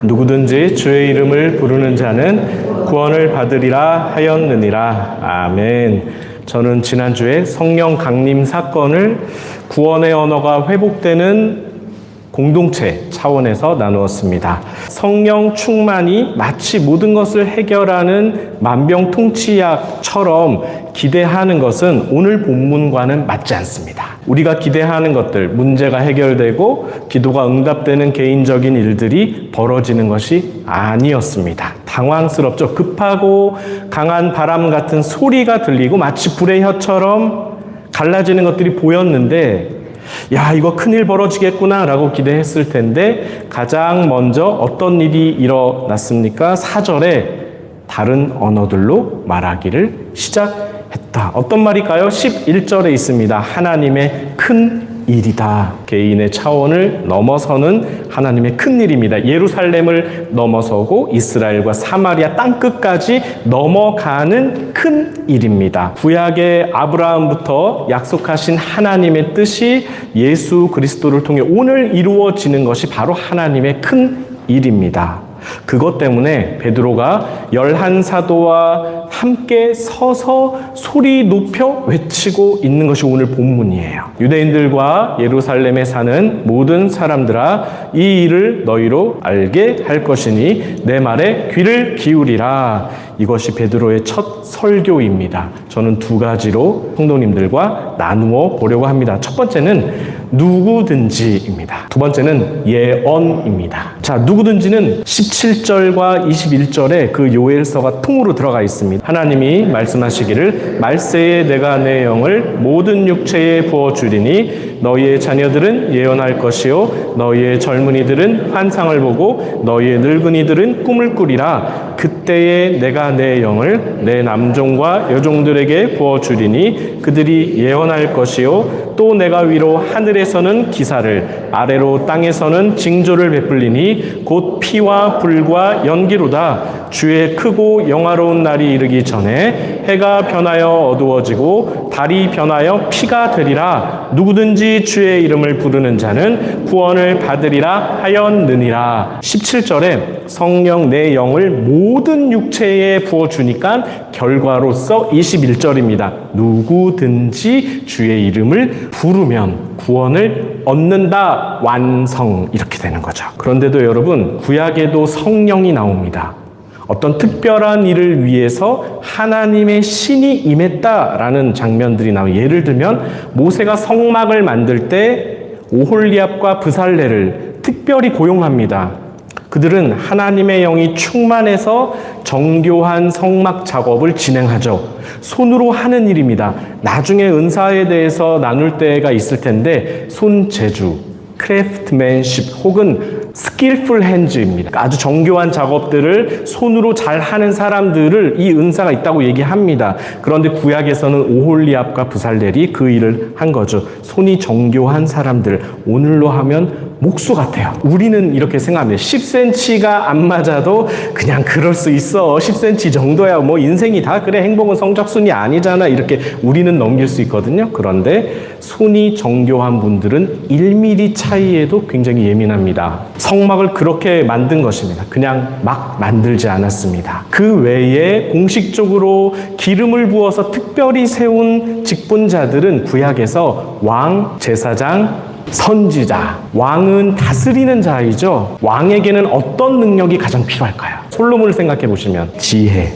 누구든지 주의 이름을 부르는 자는 구원을 받으리라 하였느니라. 아멘. 저는 지난주에 성령 강림 사건을 구원의 언어가 회복되는 공동체 차원에서 나누었습니다. 성령 충만이 마치 모든 것을 해결하는 만병통치약처럼 기대하는 것은 오늘 본문과는 맞지 않습니다. 우리가 기대하는 것들, 문제가 해결되고 기도가 응답되는 개인적인 일들이 벌어지는 것이 아니었습니다. 당황스럽죠. 급하고 강한 바람 같은 소리가 들리고 마치 불의 혀처럼 갈라지는 것들이 보였는데 야, 이거 큰일 벌어지겠구나 라고 기대했을 텐데 가장 먼저 어떤 일이 일어났습니까? 4절에 다른 언어들로 말하기를 시작했다. 어떤 말일까요? 11절에 있습니다. 하나님의 큰 일이다. 개인의 차원을 넘어서는 하나님의 큰 일입니다. 예루살렘을 넘어서고 이스라엘과 사마리아 땅끝까지 넘어가는 큰 일입니다. 구약의 아브라함부터 약속하신 하나님의 뜻이 예수 그리스도를 통해 오늘 이루어지는 것이 바로 하나님의 큰 일입니다. 그것 때문에 베드로가 11사도와 함께 서서 소리 높여 외치고 있는 것이 오늘 본문이에요. 유대인들과 예루살렘에 사는 모든 사람들아, 이 일을 너희로 알게 할 것이니 내 말에 귀를 기울이라. 이것이 베드로의 첫 설교입니다. 저는 두 가지로 성도님들과 나누어 보려고 합니다. 첫 번째는 누구든지입니다. 두 번째는 예언입니다. 자, 누구든지는 17절과 21절에 그 요엘서가 통으로 들어가 있습니다. 하나님이 말씀하시기를 말세에 내가 내 영을 모든 육체에 부어주리니 너희의 자녀들은 예언할 것이요 너희의 젊은이들은 환상을 보고 너희의 늙은이들은 꿈을 꾸리라. 그때에 내가 내 영을 내 남종과 여종들에게 부어주리니 그들이 예언할 것이요 또 내가 위로 하늘에서는 기사를 아래로 땅에서는 징조를 베풀리니 곧 피와 불과 연기로다. 주의 크고 영화로운 날이 이르기 전에 해가 변하여 어두워지고 달이 변하여 피가 되리라. 누구든지 주의 이름을 부르는 자는 구원을 받으리라 하였느니라. 17절에 성령 내 영을 모든 육체에 부어주니까 결과로서 21절입니다. 누구든지 주의 이름을 부르면 구원을 얻는다. 완성. 이렇게 되는 거죠. 그런데도 여러분, 구약에도 성령이 나옵니다. 어떤 특별한 일을 위해서 하나님의 신이 임했다라는 장면들이 나와요. 예를 들면 모세가 성막을 만들 때 오홀리압과 브살레를 특별히 고용합니다. 그들은 하나님의 영이 충만해서 정교한 성막 작업을 진행하죠. 손으로 하는 일입니다. 나중에 은사에 대해서 나눌 때가 있을 텐데 손재주, 크래프트맨십 혹은 스킬풀 핸즈입니다. 아주 정교한 작업들을 손으로 잘 하는 사람들을 이 은사가 있다고 얘기합니다. 그런데 구약에서는 오홀리압과 브살렐이 그 일을 한 거죠. 손이 정교한 사람들, 오늘로 하면 목수 같아요. 우리는 이렇게 생각합니다. 10cm가 안 맞아도 그냥 그럴 수 있어. 10cm 정도야. 뭐 인생이 다 그래. 행복은 성적순이 아니잖아. 이렇게 우리는 넘길 수 있거든요. 그런데 손이 정교한 분들은 1mm 차이에도 굉장히 예민합니다. 성막을 그렇게 만든 것입니다. 그냥 막 만들지 않았습니다. 그 외에 공식적으로 기름을 부어서 특별히 세운 직분자들은 구약에서 왕, 제사장, 선지자. 왕은 다스리는 자이죠. 왕에게는 어떤 능력이 가장 필요할까요? 솔로몬을 생각해 보시면 지혜,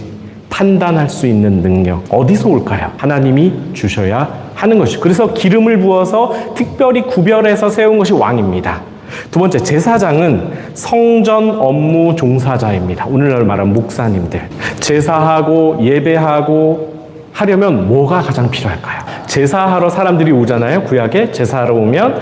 판단할 수 있는 능력 어디서 올까요? 하나님이 주셔야 하는 것이죠. 그래서 기름을 부어서 특별히 구별해서 세운 것이 왕입니다. 두 번째, 제사장은 성전 업무 종사자입니다. 오늘날 말하는 목사님들. 제사하고 예배하고 하려면 뭐가 가장 필요할까요? 제사하러 사람들이 오잖아요. 구약에 제사하러 오면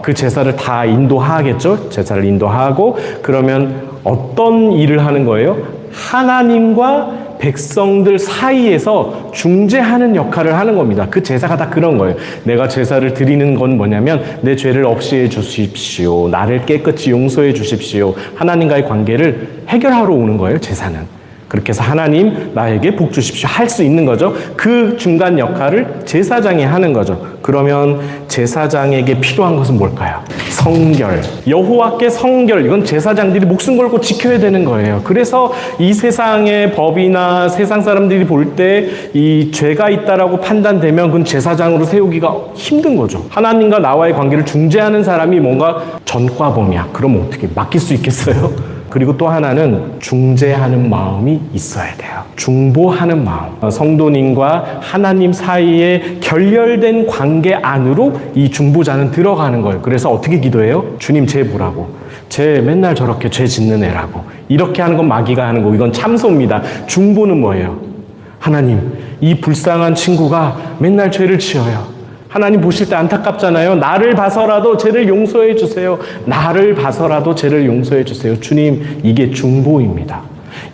그 제사를 다 인도하겠죠. 제사를 인도하고 그러면 어떤 일을 하는 거예요? 하나님과 백성들 사이에서 중재하는 역할을 하는 겁니다. 그 제사가 다 그런 거예요. 내가 제사를 드리는 건 뭐냐면 내 죄를 없이해 주십시오. 나를 깨끗이 용서해 주십시오. 하나님과의 관계를 해결하러 오는 거예요. 제사는. 그렇게 해서 하나님 나에게 복 주십시오 할 수 있는 거죠. 그 중간 역할을 제사장이 하는 거죠. 그러면 제사장에게 필요한 것은 뭘까요? 성결. 여호와께 성결. 이건 제사장들이 목숨 걸고 지켜야 되는 거예요. 그래서 이 세상의 법이나 세상 사람들이 볼 때 이 죄가 있다라고 판단되면 그건 제사장으로 세우기가 힘든 거죠. 하나님과 나와의 관계를 중재하는 사람이 뭔가 전과범이야. 그럼 어떻게 맡길 수 있겠어요? 그리고 또 하나는 중재하는 마음이 있어야 돼요. 중보하는 마음. 성도님과 하나님 사이에 결렬된 관계 안으로 이 중보자는 들어가는 거예요. 그래서 어떻게 기도해요? 주님 쟤 보라고. 쟤 맨날 저렇게 죄 짓는 애라고. 이렇게 하는 건 마귀가 하는 거고 이건 참소입니다. 중보는 뭐예요? 하나님, 이 불쌍한 친구가 맨날 죄를 지어요. 하나님 보실 때 안타깝잖아요. 나를 봐서라도 죄를 용서해 주세요. 나를 봐서라도 죄를 용서해 주세요. 주님, 이게 중보입니다.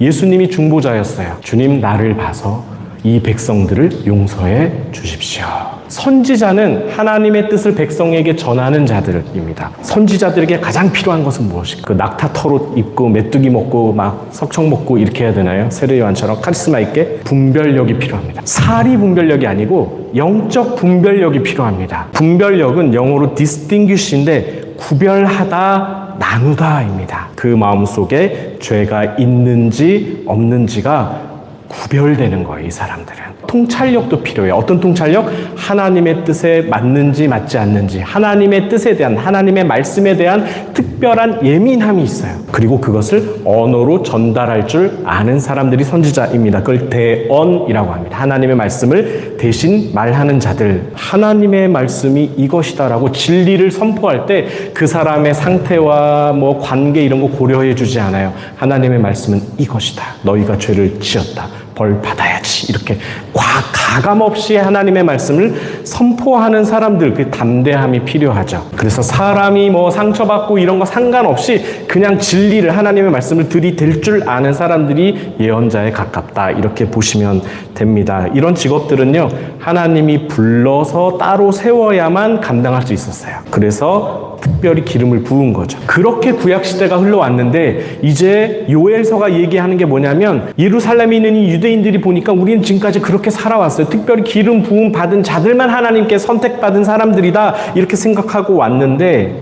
예수님이 중보자였어요. 주님, 나를 봐서 이 백성들을 용서해 주십시오. 선지자는 하나님의 뜻을 백성에게 전하는 자들입니다. 선지자들에게 가장 필요한 것은 무엇일까? 그 낙타 털옷 입고 메뚜기 먹고 막 석청 먹고 이렇게 해야 되나요? 세례요한처럼 카리스마 있게 분별력이 필요합니다. 사리 분별력이 아니고 영적 분별력이 필요합니다. 분별력은 영어로 distinguish인데 구별하다, 나누다입니다. 그 마음속에 죄가 있는지 없는지가 구별되는 거예요, 이 사람들은. 통찰력도 필요해요. 어떤 통찰력? 하나님의 뜻에 맞는지 맞지 않는지, 하나님의 뜻에 대한, 하나님의 말씀에 대한 특별한 예민함이 있어요. 그리고 그것을 언어로 전달할 줄 아는 사람들이 선지자입니다. 그걸 대언이라고 합니다. 하나님의 말씀을 대신 말하는 자들. 하나님의 말씀이 이것이다라고 진리를 선포할 때 그 사람의 상태와 뭐 관계 이런 거 고려해 주지 않아요. 하나님의 말씀은 이것이다. 너희가 죄를 지었다. 벌 받아야지. 이렇게 가감 없이 하나님의 말씀을 선포하는 사람들, 그 담대함이 필요하죠. 그래서 사람이 뭐 상처받고 이런 거 상관없이 그냥 진리를, 하나님의 말씀을 들이댈 줄 아는 사람들이 예언자에 가깝다. 이렇게 보시면 됩니다. 이런 직업들은요, 하나님이 불러서 따로 세워야만 감당할 수 있었어요. 그래서 특별히 기름을 부은 거죠. 그렇게 구약시대가 흘러왔는데 이제 요엘서가 얘기하는 게 뭐냐면 예루살렘에 있는 이 유대인들이 보니까 우리는 지금까지 그렇게 살아왔어요. 특별히 기름 부음 받은 자들만 하나님께 선택받은 사람들이다 이렇게 생각하고 왔는데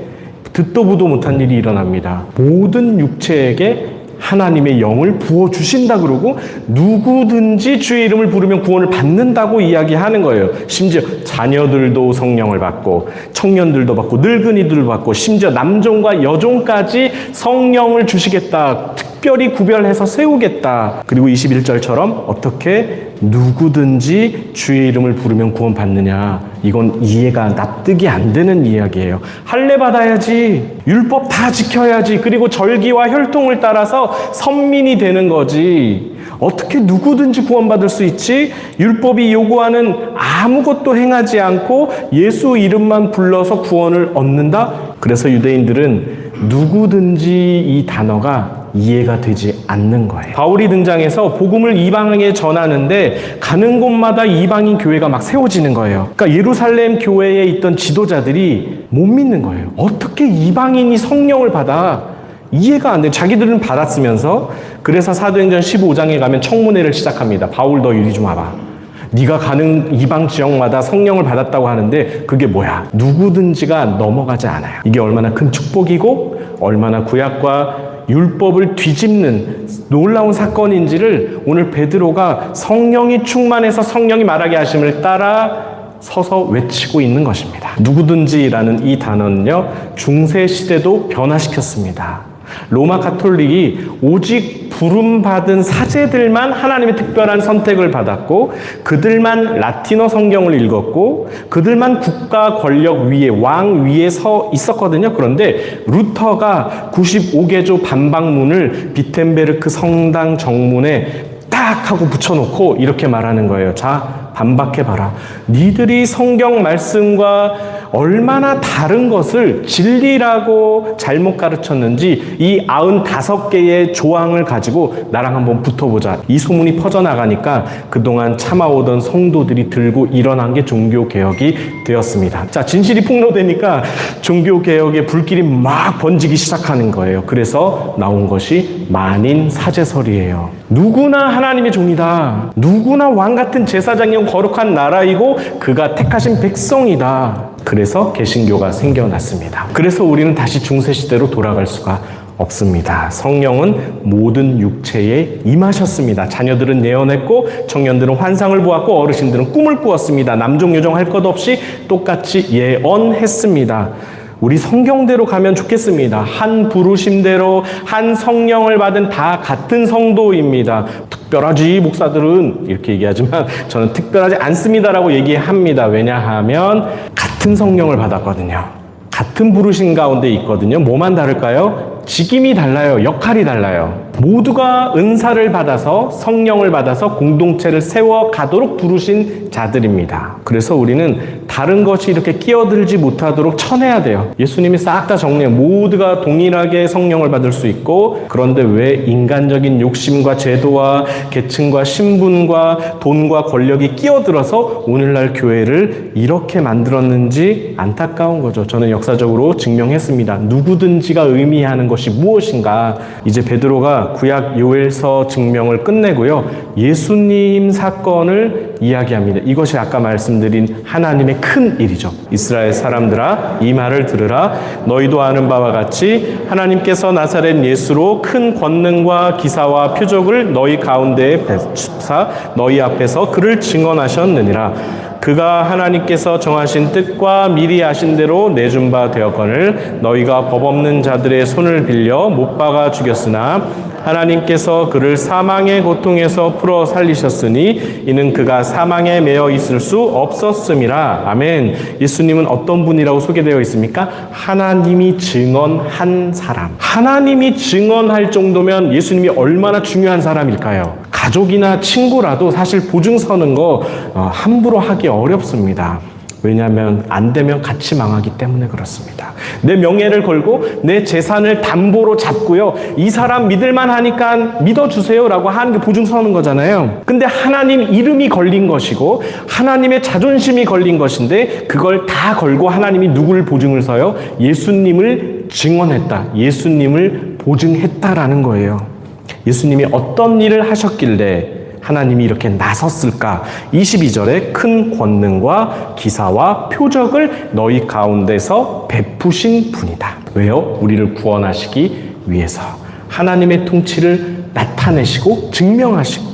듣도 보도 못한 일이 일어납니다. 모든 육체에게 하나님의 영을 부어주신다 그러고 누구든지 주의 이름을 부르면 구원을 받는다고 이야기하는 거예요. 심지어 자녀들도 성령을 받고 청년들도 받고 늙은이들도 받고 심지어 남종과 여종까지 성령을 주시겠다. 특별히 구별해서 세우겠다. 그리고 21절처럼 어떻게 누구든지 주의 이름을 부르면 구원 받느냐. 이건 이해가 납득이 안 되는 이야기예요. 할례 받아야지. 율법 다 지켜야지. 그리고 절기와 혈통을 따라서 선민이 되는 거지. 어떻게 누구든지 구원받을 수 있지? 율법이 요구하는 아무것도 행하지 않고 예수 이름만 불러서 구원을 얻는다? 그래서 유대인들은 누구든지 이 단어가 이해가 되지 않는 거예요. 바울이 등장해서 복음을 이방에게 전하는데 가는 곳마다 이방인 교회가 막 세워지는 거예요. 그러니까 예루살렘 교회에 있던 지도자들이 못 믿는 거예요. 어떻게 이방인이 성령을 받아? 이해가 안 돼. 자기들은 받았으면서. 그래서 사도행전 15장에 가면 청문회를 시작합니다. 바울 너 이리 좀 와봐. 네가 가는 이방 지역마다 성령을 받았다고 하는데 그게 뭐야? 누구든지가 넘어가지 않아요. 이게 얼마나 큰 축복이고 얼마나 구약과 율법을 뒤집는 놀라운 사건인지를 오늘 베드로가 성령이 충만해서 성령이 말하게 하심을 따라 서서 외치고 있는 것입니다. 누구든지라는 이 단어는요, 중세 시대도 변화시켰습니다. 로마 가톨릭이 오직 부름받은 사제들만 하나님의 특별한 선택을 받았고 그들만 라틴어 성경을 읽었고 그들만 국가 권력 위에 왕 위에 서 있었거든요. 그런데 루터가 95개조 반박문을 비텐베르크 성당 정문에 딱 하고 붙여놓고 이렇게 말하는 거예요. 자, 반박해봐라. 니들이 성경 말씀과 얼마나 다른 것을 진리라고 잘못 가르쳤는지 이 95개의 조항을 가지고 나랑 한번 붙어보자. 이 소문이 퍼져나가니까 그동안 참아오던 성도들이 들고 일어난 게 종교개혁이 되었습니다. 자, 진실이 폭로되니까 종교개혁의 불길이 막 번지기 시작하는 거예요. 그래서 나온 것이 만인 사제설이에요. 누구나 하나님의 종이다. 누구나 왕 같은 제사장이고 거룩한 나라이고 그가 택하신 백성이다. 그래서 개신교가 생겨났습니다. 그래서 우리는 다시 중세시대로 돌아갈 수가 없습니다. 성령은 모든 육체에 임하셨습니다. 자녀들은 예언했고 청년들은 환상을 보았고 어르신들은 꿈을 꾸었습니다. 남종 여종 할 것 없이 똑같이 예언했습니다. 우리 성경대로 가면 좋겠습니다. 한 부르심대로 한 성령을 받은 다 같은 성도입니다. 특별하지 목사들은 이렇게 얘기하지만 저는 특별하지 않습니다라고 얘기합니다. 왜냐하면 같은 성령을 받았거든요. 같은 부르심 가운데 있거든요. 뭐만 다를까요? 직임이 달라요. 역할이 달라요. 모두가 은사를 받아서 성령을 받아서 공동체를 세워가도록 부르신 자들입니다. 그래서 우리는 다른 것이 이렇게 끼어들지 못하도록 쳐내야 돼요. 예수님이 싹 다 정리해요. 모두가 동일하게 성령을 받을 수 있고 그런데 왜 인간적인 욕심과 제도와 계층과 신분과 돈과 권력이 끼어들어서 오늘날 교회를 이렇게 만들었는지 안타까운 거죠. 저는 역사적으로 증명했습니다. 누구든지가 의미하는 것이 무엇인가. 이제 베드로가 구약 요엘서 증명을 끝내고요. 예수님 사건을 이야기합니다. 이것이 아까 말씀드린 하나님의 큰 일이죠. 이스라엘 사람들아 이 말을 들으라. 너희도 아는 바와 같이 하나님께서 나사렛 예수로 큰 권능과 기사와 표적을 너희 가운데에 베푸사 너희 앞에서 그를 증언하셨느니라. 그가 하나님께서 정하신 뜻과 미리 아신 대로 내준 바 되었거늘 너희가 법 없는 자들의 손을 빌려 못 박아 죽였으나 하나님께서 그를 사망의 고통에서 풀어 살리셨으니 이는 그가 사망에 매여 있을 수 없었음이라. 아멘. 예수님은 어떤 분이라고 소개되어 있습니까? 하나님이 증언한 사람. 하나님이 증언할 정도면 예수님이 얼마나 중요한 사람일까요? 가족이나 친구라도 사실 보증 서는 거 함부로 하기 어렵습니다. 왜냐하면 안 되면 같이 망하기 때문에 그렇습니다. 내 명예를 걸고 내 재산을 담보로 잡고요. 이 사람 믿을만 하니까 믿어주세요라고 하는 게 보증 서는 거잖아요. 근데 하나님 이름이 걸린 것이고 하나님의 자존심이 걸린 것인데 그걸 다 걸고 하나님이 누구를 보증을 서요? 예수님을 증언했다. 예수님을 보증했다라는 거예요. 예수님이 어떤 일을 하셨길래 하나님이 이렇게 나섰을까? 22절에 큰 권능과 기사와 표적을 너희 가운데서 베푸신 분이다. 왜요? 우리를 구원하시기 위해서 하나님의 통치를 나타내시고 증명하시고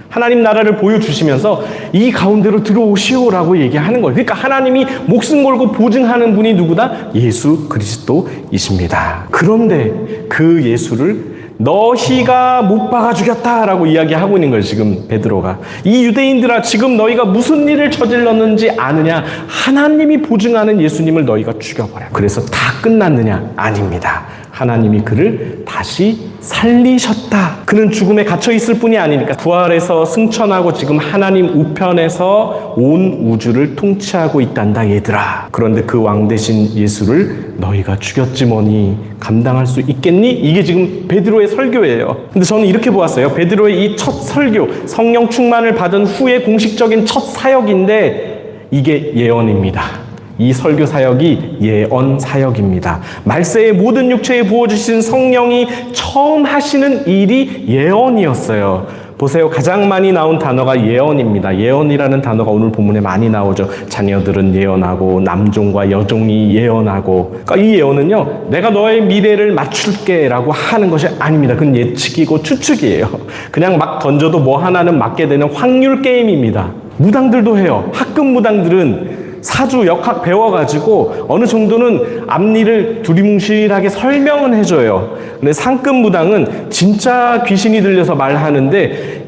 하나님 나라를 보여주시면서 이 가운데로 들어오시오라고 얘기하는 거예요. 그러니까 하나님이 목숨 걸고 보증하는 분이 누구다? 예수 그리스도이십니다. 그런데 그 예수를 너희가 못 박아 죽였다라고 이야기하고 있는 거예요. 지금 베드로가. 이 유대인들아 지금 너희가 무슨 일을 저질렀는지 아느냐? 하나님이 보증하는 예수님을 너희가 죽여버려. 그래서 다 끝났느냐? 아닙니다. 하나님이 그를 다시 살리셨다. 그는 죽음에 갇혀 있을 뿐이 아니니까 부활해서 승천하고 지금 하나님 우편에서 온 우주를 통치하고 있단다 얘들아. 그런데 그 왕 대신 예수를 너희가 죽였지 뭐니 감당할 수 있겠니? 이게 지금 베드로의 설교예요. 근데 저는 이렇게 보았어요. 베드로의 이 첫 설교, 성령 충만을 받은 후에 공식적인 첫 사역인데 이게 예언입니다. 이 설교 사역이 예언 사역입니다. 말세의 모든 육체에 부어주신 성령이 처음 하시는 일이 예언이었어요. 보세요. 가장 많이 나온 단어가 예언입니다. 예언이라는 단어가 오늘 본문에 많이 나오죠. 자녀들은 예언하고 남종과 여종이 예언하고. 그러니까 이 예언은요. 내가 너의 미래를 맞출게 라고 하는 것이 아닙니다. 그건 예측이고 추측이에요. 그냥 막 던져도 뭐 하나는 맞게 되는 확률 게임입니다. 무당들도 해요. 학급 무당들은 사주 역학 배워가지고 어느 정도는 앞니를 두리뭉실하게 설명은 해줘요. 근데 상급 무당은 진짜 귀신이 들려서 말하는데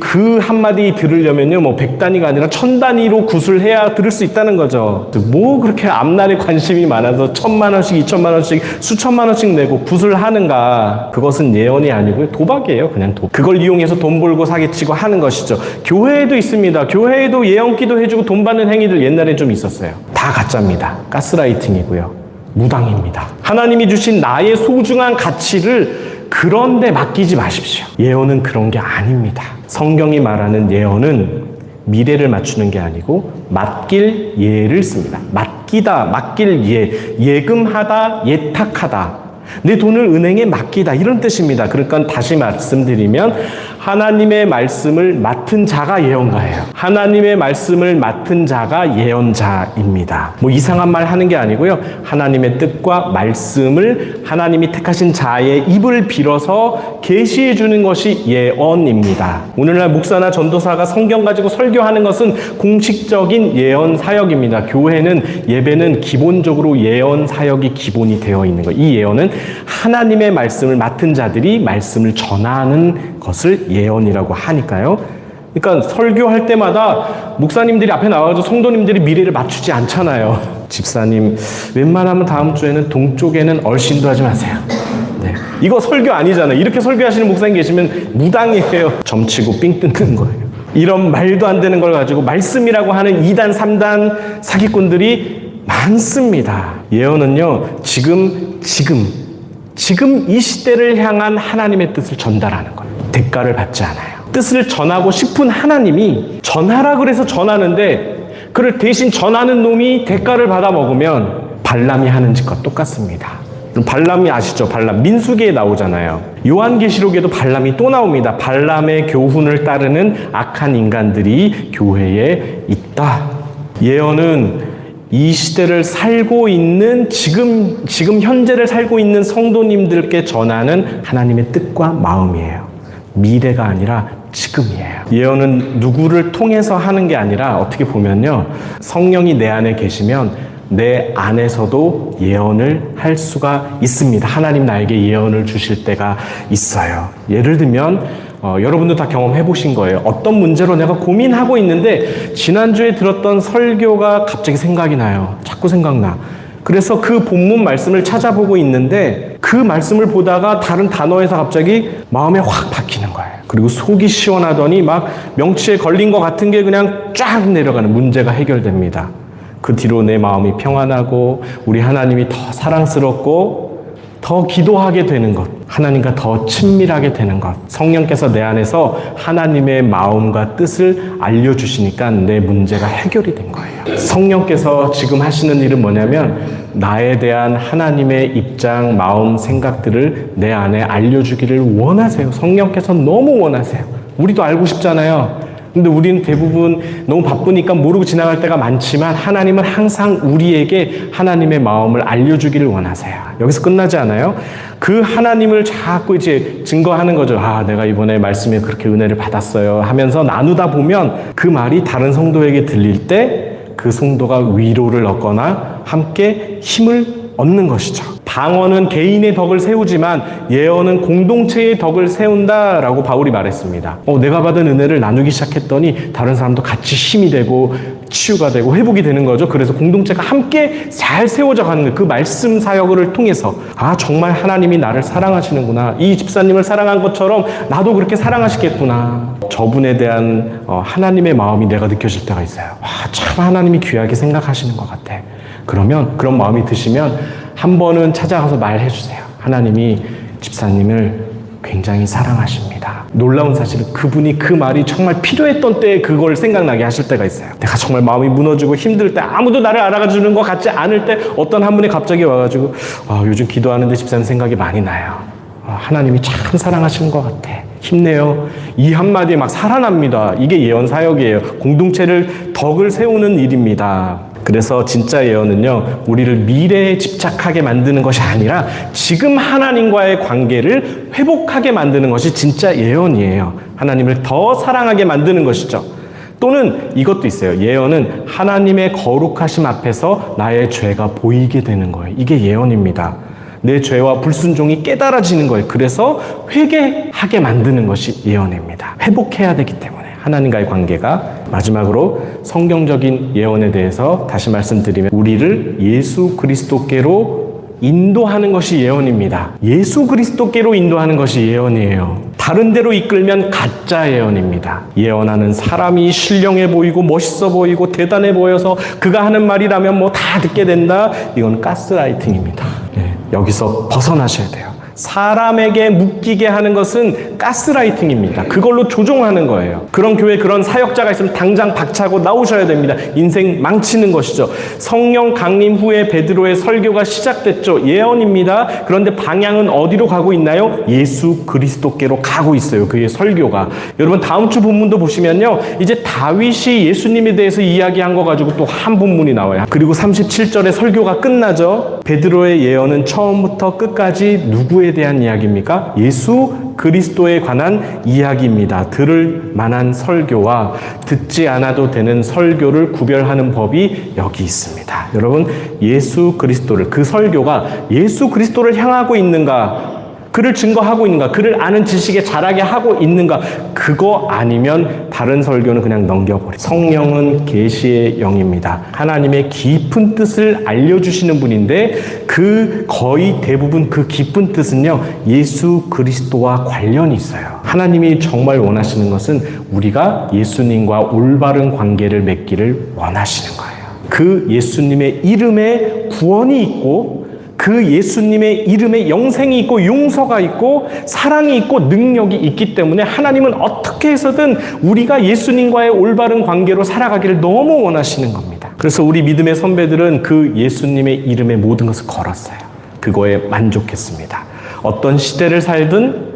그 한마디 들으려면요 뭐 100단위가 아니라 1000단위로 구술해야 들을 수 있다는 거죠. 뭐 그렇게 앞날에 관심이 많아서 1000만 원씩 2000만 원씩 수천만 원씩 내고 구술하는가. 그것은 예언이 아니고요 도박이에요. 그냥 도박. 그걸 이용해서 돈 벌고 사기치고 하는 것이죠. 교회에도 있습니다. 교회에도 예언기도 해주고 돈 받는 행위들 옛날에 좀 있었어요. 다 가짜입니다. 가스라이팅이고요. 무당입니다. 하나님이 주신 나의 소중한 가치를 그런데 맡기지 마십시오. 예언은 그런 게 아닙니다. 성경이 말하는 예언은 미래를 맞추는 게 아니고 맡길 예를 씁니다. 맡기다, 맡길 예, 예금하다, 예탁하다. 내 돈을 은행에 맡기다 이런 뜻입니다. 그러니까 다시 말씀드리면 하나님의 말씀을 맡은 자가 예언가예요. 하나님의 말씀을 맡은 자가 예언자입니다. 뭐 이상한 말 하는 게 아니고요. 하나님의 뜻과 말씀을 하나님이 택하신 자의 입을 빌어서 계시해 주는 것이 예언입니다. 오늘날 목사나 전도사가 성경 가지고 설교하는 것은 공식적인 예언 사역입니다. 교회는 예배는 기본적으로 예언 사역이 기본이 되어 있는 거예요. 이 예언은 하나님의 말씀을 맡은 자들이 말씀을 전하는 것을 예언이라고 하니까요. 그러니까 설교할 때마다 목사님들이 앞에 나와서 성도님들이 미래를 맞추지 않잖아요. 집사님 웬만하면 다음 주에는 동쪽에는 얼씬도 하지 마세요. 네. 이거 설교 아니잖아요. 이렇게 설교하시는 목사님 계시면 무당이에요. 점치고 삥 뜯는 거예요. 이런 말도 안 되는 걸 가지고 말씀이라고 하는 2단 3단 사기꾼들이 많습니다. 예언은요, 지금 이 시대를 향한 하나님의 뜻을 전달하는 거예요. 대가를 받지 않아요. 뜻을 전하고 싶은 하나님이 전하라 그래서 전하는데 그를 대신 전하는 놈이 대가를 받아 먹으면 발람이 하는 짓과 똑같습니다. 발람이 아시죠? 발람 민수기에 나오잖아요. 요한계시록에도 발람이 또 나옵니다. 발람의 교훈을 따르는 악한 인간들이 교회에 있다. 예언은 이 시대를 살고 있는 지금 현재를 살고 있는 성도님들께 전하는 하나님의 뜻과 마음이에요. 미래가 아니라 지금이에요. 예언은 누구를 통해서 하는 게 아니라 어떻게 보면요, 성령이 내 안에 계시면 내 안에서도 예언을 할 수가 있습니다. 하나님 나에게 예언을 주실 때가 있어요. 예를 들면 여러분도 다 경험해 보신 거예요. 어떤 문제로 내가 고민하고 있는데 지난주에 들었던 설교가 갑자기 생각이 나요. 자꾸 생각나. 그래서 그 본문 말씀을 찾아보고 있는데 그 말씀을 보다가 다른 단어에서 갑자기 마음에 확 박히는 거예요. 그리고 속이 시원하더니 막 명치에 걸린 것 같은 게 그냥 쫙 내려가는, 문제가 해결됩니다. 그 뒤로 내 마음이 평안하고 우리 하나님이 더 사랑스럽고 더 기도하게 되는 것, 하나님과 더 친밀하게 되는 것, 성령께서 내 안에서 하나님의 마음과 뜻을 알려주시니까 내 문제가 해결이 된 거예요. 성령께서 지금 하시는 일은 뭐냐면 나에 대한 하나님의 입장, 마음, 생각들을 내 안에 알려주기를 원하세요. 성령께서 너무 원하세요. 우리도 알고 싶잖아요. 근데 우리는 대부분 너무 바쁘니까 모르고 지나갈 때가 많지만 하나님은 항상 우리에게 하나님의 마음을 알려주기를 원하세요. 여기서 끝나지 않아요. 그 하나님을 자꾸 이제 증거하는 거죠. 아, 내가 이번에 말씀에 그렇게 은혜를 받았어요 하면서 나누다 보면 그 말이 다른 성도에게 들릴 때 그 성도가 위로를 얻거나 함께 힘을 얻는 것이죠. 방언은 개인의 덕을 세우지만 예언은 공동체의 덕을 세운다라고 바울이 말했습니다. 내가 받은 은혜를 나누기 시작했더니 다른 사람도 같이 힘이 되고 치유가 되고 회복이 되는 거죠. 그래서 공동체가 함께 잘 세워져 가는 거예요. 그 말씀 사역을 통해서 아, 정말 하나님이 나를 사랑하시는구나. 이 집사님을 사랑한 것처럼 나도 그렇게 사랑하시겠구나. 저분에 대한 하나님의 마음이 내가 느껴질 때가 있어요. 와, 참 하나님이 귀하게 생각하시는 것 같아. 그러면 그런 마음이 드시면 한 번은 찾아가서 말해 주세요. 하나님이 집사님을 굉장히 사랑하십니다. 놀라운 사실은 그분이 그 말이 정말 필요했던 때에 그걸 생각나게 하실 때가 있어요. 내가 정말 마음이 무너지고 힘들 때, 아무도 나를 알아가 주는 것 같지 않을 때 어떤 한 분이 갑자기 와가지고 요즘 기도하는데 집사님 생각이 많이 나요. 하나님이 참 사랑하시는 것 같아. 힘내요. 이 한마디에 막 살아납니다. 이게 예언 사역이에요. 공동체를 덕을 세우는 일입니다. 그래서 진짜 예언은요, 우리를 미래에 집착하게 만드는 것이 아니라 지금 하나님과의 관계를 회복하게 만드는 것이 진짜 예언이에요. 하나님을 더 사랑하게 만드는 것이죠. 또는 이것도 있어요. 예언은 하나님의 거룩하심 앞에서 나의 죄가 보이게 되는 거예요. 이게 예언입니다. 내 죄와 불순종이 깨달아지는 거예요. 그래서 회개하게 만드는 것이 예언입니다. 회복해야 되기 때문에. 하나님과의 관계가. 마지막으로 성경적인 예언에 대해서 다시 말씀드리면 우리를 예수 그리스도께로 인도하는 것이 예언입니다. 예수 그리스도께로 인도하는 것이 예언이에요. 다른 데로 이끌면 가짜 예언입니다. 예언하는 사람이 신령해 보이고 멋있어 보이고 대단해 보여서 그가 하는 말이라면 뭐 다 듣게 된다. 이건 가스라이팅입니다. 여기서 벗어나셔야 돼요. 사람에게 묶이게 하는 것은 가스라이팅입니다. 그걸로 조종하는 거예요. 그런 교회 그런 사역자가 있으면 당장 박차고 나오셔야 됩니다. 인생 망치는 것이죠. 성령 강림 후에 베드로의 설교가 시작됐죠. 예언입니다. 그런데 방향은 어디로 가고 있나요? 예수 그리스도께로 가고 있어요. 그의 설교가. 여러분 다음 주 본문도 보시면요. 이제 다윗이 예수님에 대해서 이야기한 거 가지고 또 한 본문이 나와요. 그리고 37절에 설교가 끝나죠. 베드로의 예언은 처음부터 끝까지 누구에 대한 이야기입니까? 예수 그리스도에 관한 이야기입니다. 들을 만한 설교와 듣지 않아도 되는 설교를 구별하는 법이 여기 있습니다. 여러분, 예수 그리스도를, 그 설교가 예수 그리스도를 향하고 있는가? 그를 증거하고 있는가? 그를 아는 지식에 자라게 하고 있는가? 그거 아니면 다른 설교는 그냥 넘겨버려. 성령은 계시의 영입니다. 하나님의 깊은 뜻을 알려주시는 분인데 그 거의 대부분 그 깊은 뜻은요, 예수 그리스도와 관련이 있어요. 하나님이 정말 원하시는 것은 우리가 예수님과 올바른 관계를 맺기를 원하시는 거예요. 그 예수님의 이름에 구원이 있고 그 예수님의 이름에 영생이 있고 용서가 있고 사랑이 있고 능력이 있기 때문에 하나님은 어떻게 해서든 우리가 예수님과의 올바른 관계로 살아가기를 너무 원하시는 겁니다. 그래서 우리 믿음의 선배들은 그 예수님의 이름에 모든 것을 걸었어요. 그거에 만족했습니다. 어떤 시대를 살든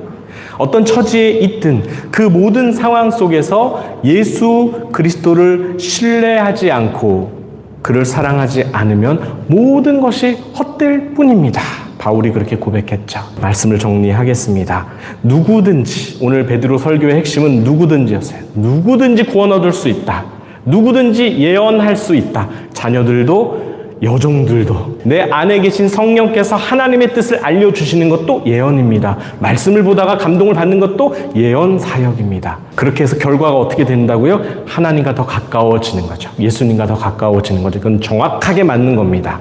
어떤 처지에 있든 그 모든 상황 속에서 예수 그리스도를 신뢰하지 않고 그를 사랑하지 않으면 모든 것이 헛될 뿐입니다. 바울이 그렇게 고백했죠. 말씀을 정리하겠습니다. 누구든지, 오늘 베드로 설교의 핵심은 누구든지였어요. 누구든지 구원 얻을 수 있다. 누구든지 예언할 수 있다. 자녀들도 여종들도 내 안에 계신 성령께서 하나님의 뜻을 알려주시는 것도 예언입니다. 말씀을 보다가 감동을 받는 것도 예언 사역입니다. 그렇게 해서 결과가 어떻게 된다고요? 하나님과 더 가까워지는 거죠. 예수님과 더 가까워지는 거죠. 그건 정확하게 맞는 겁니다.